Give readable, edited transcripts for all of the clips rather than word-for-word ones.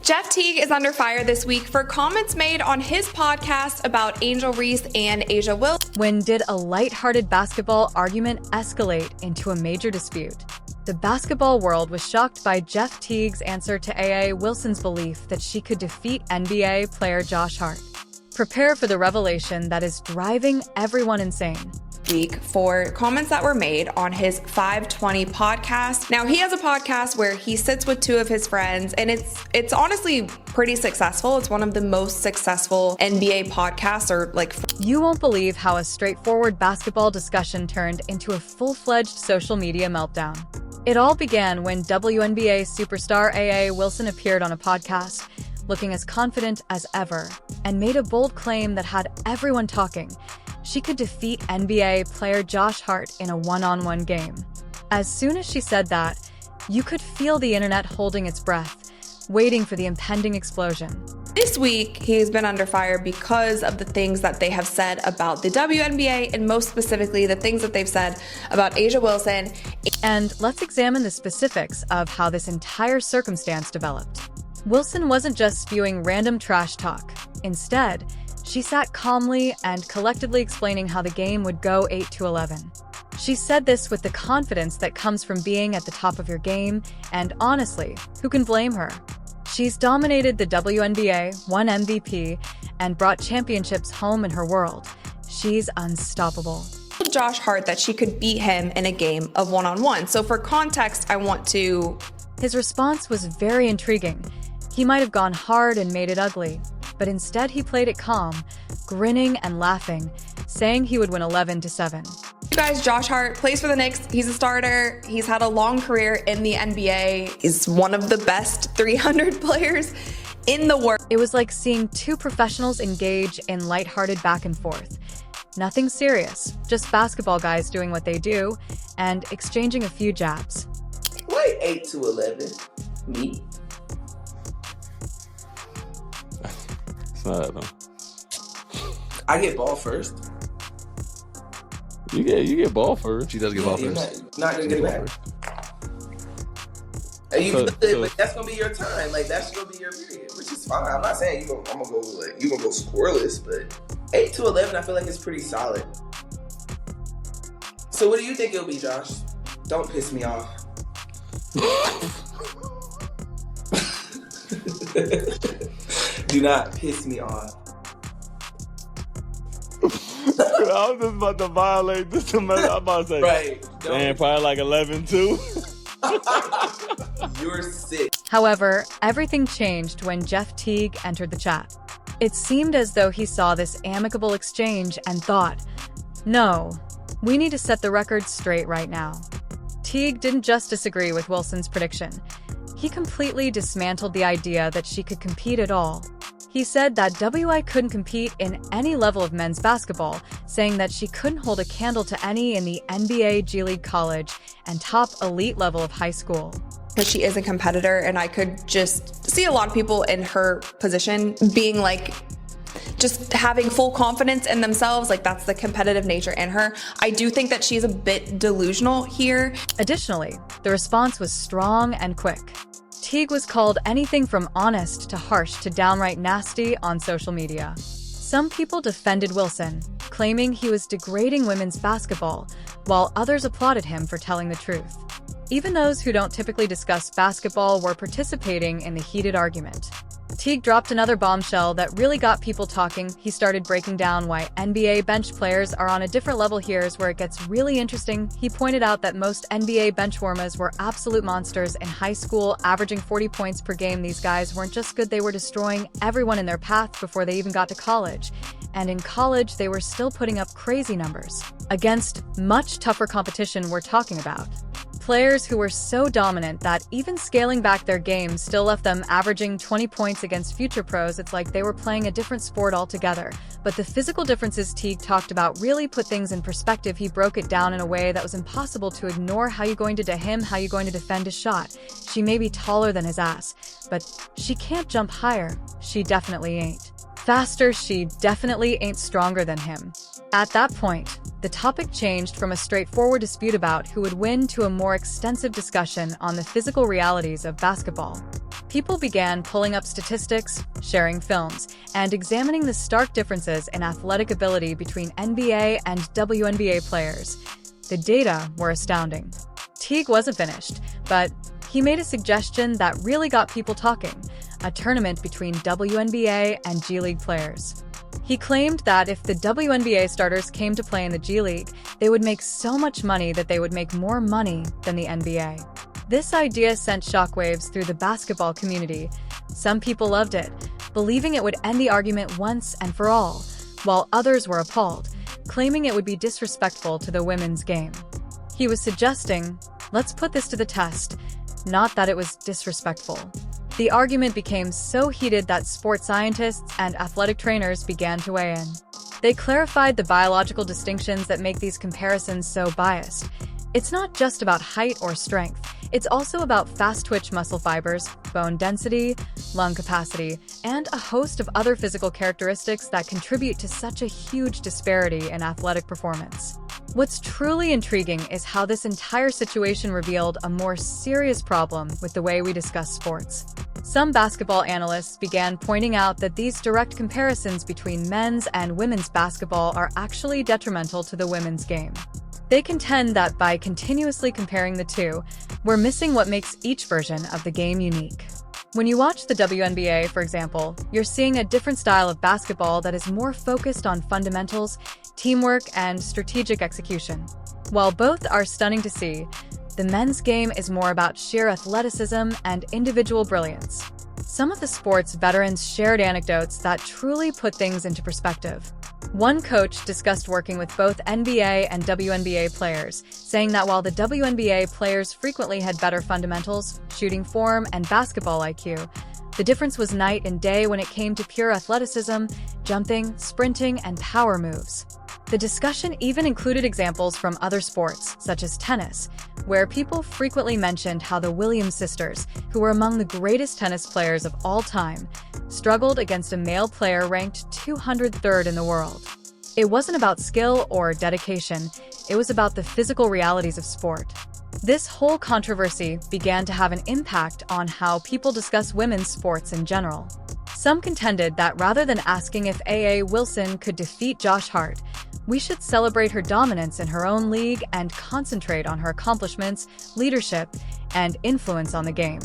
Jeff Teague is under fire this week for comments made on his podcast about Angel Reese and Asia Wilson. When did a lighthearted basketball argument escalate into a major dispute? The basketball world was shocked by Jeff Teague's answer to A.A. Wilson's belief that she could defeat NBA player Josh Hart. Prepare for the revelation that is driving everyone insane. Week for comments that were made on his 520 podcast. Now, he has a podcast where he sits with two of his friends, and it's honestly pretty successful. It's one of the most successful NBA podcasts, or like... You won't believe how a straightforward basketball discussion turned into a full-fledged social media meltdown. It all began when WNBA superstar A.A. Wilson appeared on a podcast, looking as confident as ever, and made a bold claim that had everyone talking. She could defeat NBA player Josh Hart in a one-on-one game. As soon as she said that, you could feel the internet holding its breath, waiting for the impending explosion. This week, he's been under fire because of the things that they have said about the WNBA, and most specifically, the things that they've said about Asia Wilson. And let's examine the specifics of how this entire circumstance developed. Wilson wasn't just spewing random trash talk. Instead, she sat calmly and collectively explaining how the game would go 8-11. She said this with the confidence that comes from being at the top of your game, and honestly, who can blame her? She's dominated the WNBA, won MVP, and brought championships home in her world. She's unstoppable. Josh Hart that she could beat him in a game of one-on-one. So for context, I want to... His response was very intriguing. He might have gone hard and made it ugly, but instead he played it calm, grinning and laughing, saying he would win 11-7. You guys, Josh Hart plays for the Knicks. He's a starter. He's had a long career in the NBA. He's one of the best 300 players in the world. It was like seeing two professionals engage in lighthearted back and forth. Nothing serious, just basketball guys doing what they do and exchanging a few jabs. Wait, 8-11. Me? It's not though. I get ball first. You get ball first. She does get ball first. Not gonna get back. But that's gonna be your time. Like that's gonna be your period, which is fine. I'm not saying you gonna go scoreless, but 8-11, I feel like it's pretty solid. So what do you think it'll be, Josh? Don't piss me off. Do not piss me off. I was just about to violate this. I'm about to say, right? Man, probably like 11-2. You're sick. However, everything changed when Jeff Teague entered the chat. It seemed as though he saw this amicable exchange and thought, no, we need to set the record straight right now. Teague didn't just disagree with Wilson's prediction. He completely dismantled the idea that she could compete at all. He said that WI couldn't compete in any level of men's basketball, saying that she couldn't hold a candle to any in the NBA, G League, college, and top elite level of high school. Because she is a competitor, and I could just see a lot of people in her position being like, just having full confidence in themselves, like that's the competitive nature in her. I do think that she's a bit delusional here. Additionally, the response was strong and quick. Teague was called anything from honest to harsh to downright nasty on social media. Some people defended Wilson, claiming he was degrading women's basketball, while others applauded him for telling the truth. Even those who don't typically discuss basketball were participating in the heated argument. Teague dropped another bombshell that really got people talking. He started breaking down why NBA bench players are on a different level. Here's where it gets really interesting. He pointed out that most NBA bench warmers were absolute monsters in high school, averaging 40 points per game. These guys weren't just good, they were destroying everyone in their path before they even got to college. And in college, they were still putting up crazy numbers against much tougher competition we're talking about. Players who were so dominant that even scaling back their game still left them averaging 20 points against future pros. It's like they were playing a different sport altogether. But the physical differences Teague talked about really put things in perspective. He broke it down in a way that was impossible to ignore. How you going to him? How you going to defend his shot? She may be taller than his ass, but she can't jump higher. She definitely ain't. Faster, she definitely ain't stronger than him. At that point, the topic changed from a straightforward dispute about who would win to a more extensive discussion on the physical realities of basketball. People began pulling up statistics, sharing films, and examining the stark differences in athletic ability between NBA and WNBA players. The data were astounding. Teague wasn't finished, but he made a suggestion that really got people talking: a tournament between WNBA and G League players. He claimed that if the WNBA starters came to play in the G League, they would make so much money that they would make more money than the NBA. This idea sent shockwaves through the basketball community. Some people loved it, believing it would end the argument once and for all, while others were appalled, claiming it would be disrespectful to the women's game. He was suggesting, let's put this to the test, not that it was disrespectful. The argument became so heated that sports scientists and athletic trainers began to weigh in. They clarified the biological distinctions that make these comparisons so biased. It's not just about height or strength. It's also about fast-twitch muscle fibers, bone density, lung capacity, and a host of other physical characteristics that contribute to such a huge disparity in athletic performance. What's truly intriguing is how this entire situation revealed a more serious problem with the way we discuss sports. Some basketball analysts began pointing out that these direct comparisons between men's and women's basketball are actually detrimental to the women's game. They contend that by continuously comparing the two, we're missing what makes each version of the game unique. When you watch the WNBA, for example, you're seeing a different style of basketball that is more focused on fundamentals, teamwork, and strategic execution. While both are stunning to see, the men's game is more about sheer athleticism and individual brilliance. Some of the sport's veterans shared anecdotes that truly put things into perspective. One coach discussed working with both NBA and WNBA players, saying that while the WNBA players frequently had better fundamentals, shooting form, and basketball IQ, the difference was night and day when it came to pure athleticism, jumping, sprinting, and power moves. The discussion even included examples from other sports, such as tennis, where people frequently mentioned how the Williams sisters, who were among the greatest tennis players of all time, struggled against a male player ranked 203rd in the world. It wasn't about skill or dedication, it was about the physical realities of sport. This whole controversy began to have an impact on how people discuss women's sports in general. Some contended that rather than asking if A.A. Wilson could defeat Josh Hart, we should celebrate her dominance in her own league and concentrate on her accomplishments, leadership, and influence on the game.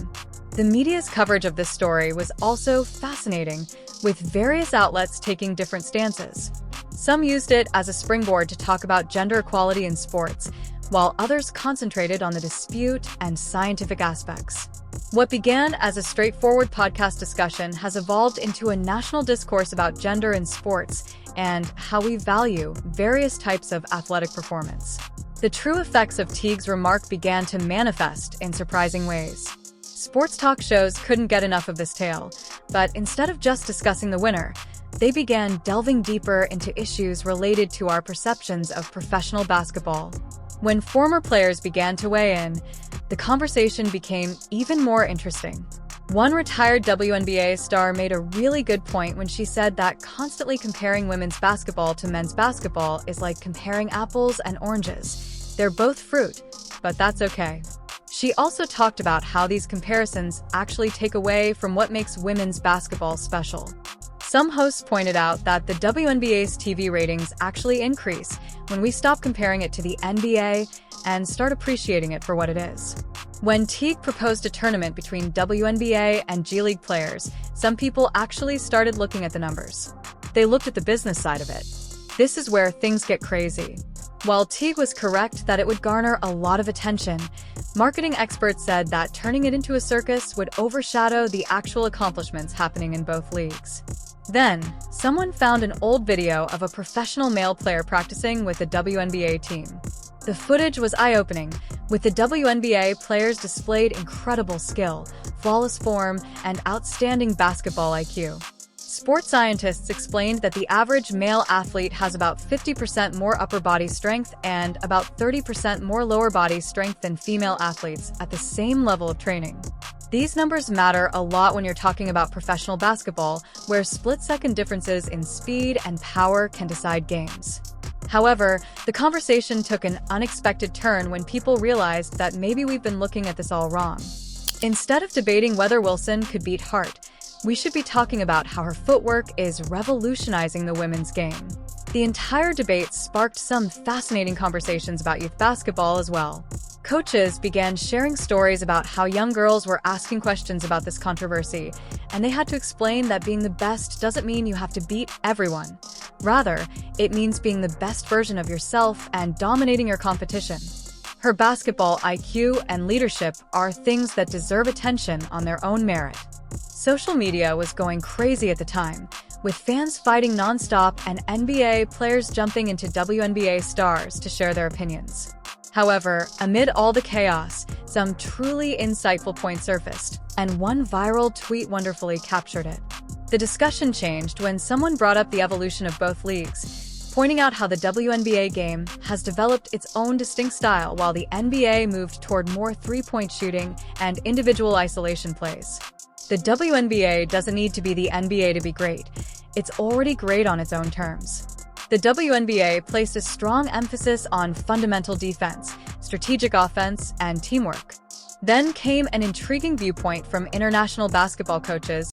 The media's coverage of this story was also fascinating, with various outlets taking different stances. Some used it as a springboard to talk about gender equality in sports, while others concentrated on the dispute and scientific aspects. What began as a straightforward podcast discussion has evolved into a national discourse about gender in sports and how we value various types of athletic performance. The true effects of Teague's remark began to manifest in surprising ways. Sports talk shows couldn't get enough of this tale, but instead of just discussing the winner, they began delving deeper into issues related to our perceptions of professional basketball. When former players began to weigh in, the conversation became even more interesting. One retired WNBA star made a really good point when she said that constantly comparing women's basketball to men's basketball is like comparing apples and oranges. They're both fruit, but that's okay. She also talked about how these comparisons actually take away from what makes women's basketball special. Some hosts pointed out that the WNBA's TV ratings actually increase when we stop comparing it to the NBA and start appreciating it for what it is. When Teague proposed a tournament between WNBA and G League players, some people actually started looking at the numbers. They looked at the business side of it. This is where things get crazy. While Teague was correct that it would garner a lot of attention, marketing experts said that turning it into a circus would overshadow the actual accomplishments happening in both leagues. Then, someone found an old video of a professional male player practicing with the WNBA team. The footage was eye-opening, with the WNBA players displayed incredible skill, flawless form, and outstanding basketball IQ. Sports scientists explained that the average male athlete has about 50% more upper body strength and about 30% more lower body strength than female athletes at the same level of training. These numbers matter a lot when you're talking about professional basketball, where split-second differences in speed and power can decide games. However, the conversation took an unexpected turn when people realized that maybe we've been looking at this all wrong. Instead of debating whether Wilson could beat Hart, we should be talking about how her footwork is revolutionizing the women's game. The entire debate sparked some fascinating conversations about youth basketball as well. Coaches began sharing stories about how young girls were asking questions about this controversy, and they had to explain that being the best doesn't mean you have to beat everyone. Rather, it means being the best version of yourself and dominating your competition. Her basketball IQ and leadership are things that deserve attention on their own merit. Social media was going crazy at the time, with fans fighting nonstop and NBA players jumping into WNBA stars to share their opinions. However, amid all the chaos, some truly insightful points surfaced, and one viral tweet wonderfully captured it. The discussion changed when someone brought up the evolution of both leagues, pointing out how the WNBA game has developed its own distinct style while the NBA moved toward more three-point shooting and individual isolation plays. The WNBA doesn't need to be the NBA to be great. It's already great on its own terms. The WNBA placed a strong emphasis on fundamental defense, strategic offense, and teamwork. Then came an intriguing viewpoint from international basketball coaches